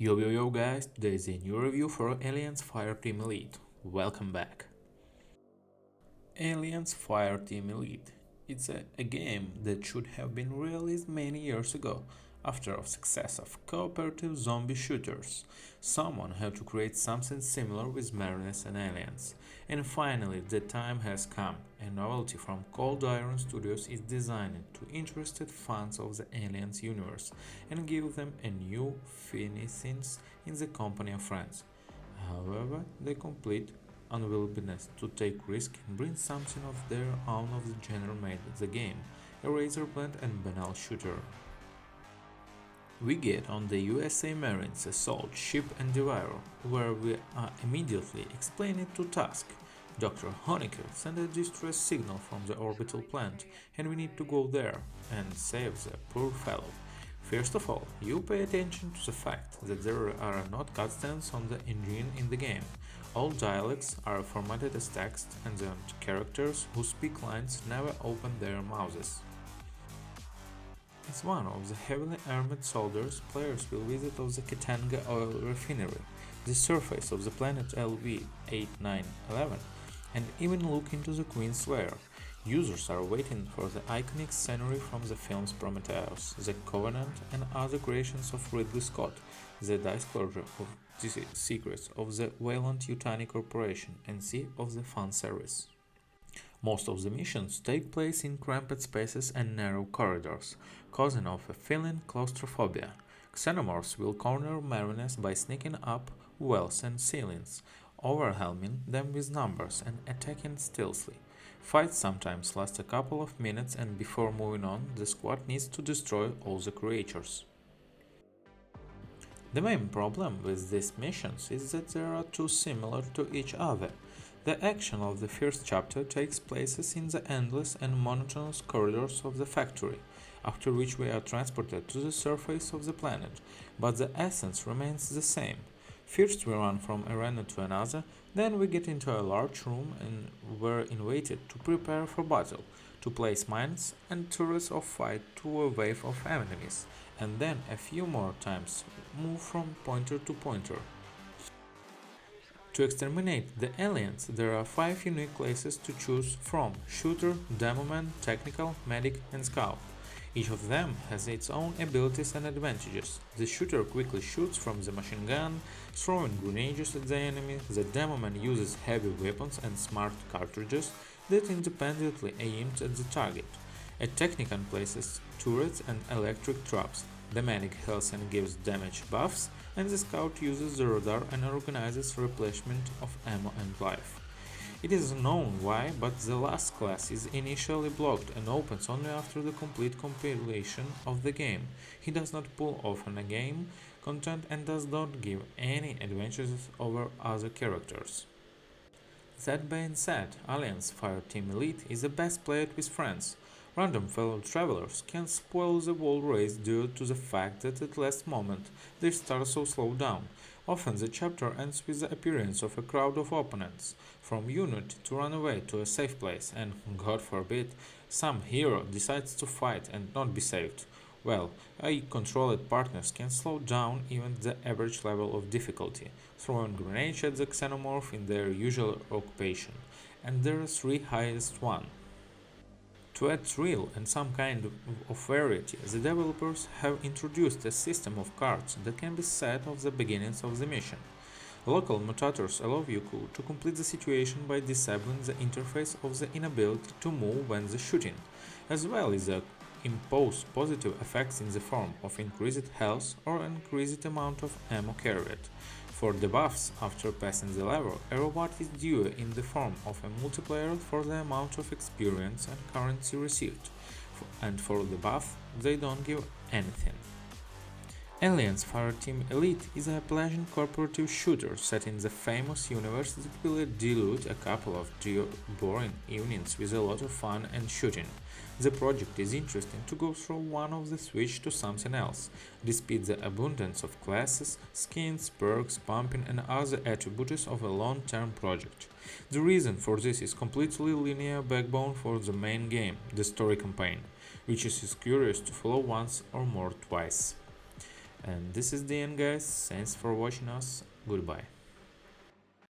Yo guys, today is a new review for Aliens Fireteam Elite. Welcome back. Aliens Fireteam Elite. It's a game that should have been released many years ago. After the success of cooperative zombie shooters, someone had to create something similar with Marines and aliens. And finally, the time has come. A novelty from Cold Iron Studios is designed to interested fans of the Aliens universe and give them a new finessence in the company of friends. However, the complete unwillingness to take risk and bring something of their own of the genre made the game a razor blade and banal shooter. We get on the USA Marines assault ship and Devourer, where we are immediately explained to task. Dr. Honecker sent a distress signal from the orbital plant, and we need to go there and save the poor fellow. First of all, you pay attention to the fact that there are not cutscenes on the engine in the game. All dialects are formatted as text, and the characters who speak lines never open their mouths. As one of the heavily armed soldiers, players will visit the Katanga oil refinery, the surface of the planet LV-8911, and even look into the Queen's lair. Users are waiting for the iconic scenery from the films Prometheus, The Covenant, and other creations of Ridley Scott, the disclosure of the secrets of the Weyland-Yutani Corporation, and Sea of the Fan Service. Most of the missions take place in cramped spaces and narrow corridors, causing of a feeling claustrophobia. Xenomorphs will corner Marines by sneaking up wells and ceilings, overwhelming them with numbers and attacking stealthily. Fights sometimes last a couple of minutes, and before moving on, the squad needs to destroy all the creatures. The main problem with these missions is that they are too similar to each other. The action of the first chapter takes place in the endless and monotonous corridors of the factory, after which we are transported to the surface of the planet, but the essence remains the same. First we run from arena to another, then we get into a large room and we're invited to prepare for battle, to place mines and turrets or fight to a wave of enemies, and then a few more times move from pointer to pointer. To exterminate the aliens, there are 5 unique classes to choose from: Shooter, Demoman, Technical, Medic, and Scout. Each of them has its own abilities and advantages. The Shooter quickly shoots from the machine gun, throwing grenades at the enemy. The Demoman uses heavy weapons and smart cartridges that independently aim at the target. A Technical places turrets and electric traps. The Medic heals and gives damage buffs, and the Scout uses the radar and organizes replenishment of ammo and life. It is unknown why, but the last class is initially blocked and opens only after the complete compilation of the game. He does not pull off on a game content and does not give any advantages over other characters. That being said, Aliens Fireteam Elite is the best played with friends. Random fellow travelers can spoil the whole race due to the fact that at last moment they start so slow down. Often the chapter ends with the appearance of a crowd of opponents, from unit to run away to a safe place, and, God forbid, some hero decides to fight and not be saved. Well, controlled partners can slow down even the average level of difficulty, throwing grenades at the Xenomorph in their usual occupation, and there are 3 highest one. To add thrill and some kind of variety, the developers have introduced a system of cards that can be set at the beginnings of the mission. Local mutators allow you to complete the situation by disabling the interface of the inability to move when the shooting, as well as impose positive effects in the form of increased health or increased amount of ammo carried. For debuffs after passing the level, a reward is due in the form of a multiplier for the amount of experience and currency received, and for the buff, they don't give anything. Aliens Fireteam Elite is a pleasant cooperative shooter set in the famous universe that will dilute a couple of boring evenings with a lot of fun and shooting. The project is interesting to go through one of the switch to something else, despite the abundance of classes, skins, perks, pumping and other attributes of a long-term project. The reason for this is completely linear backbone for the main game, the story campaign, which is curious to follow once or more twice. And this is the end, guys. Thanks for watching us. Goodbye.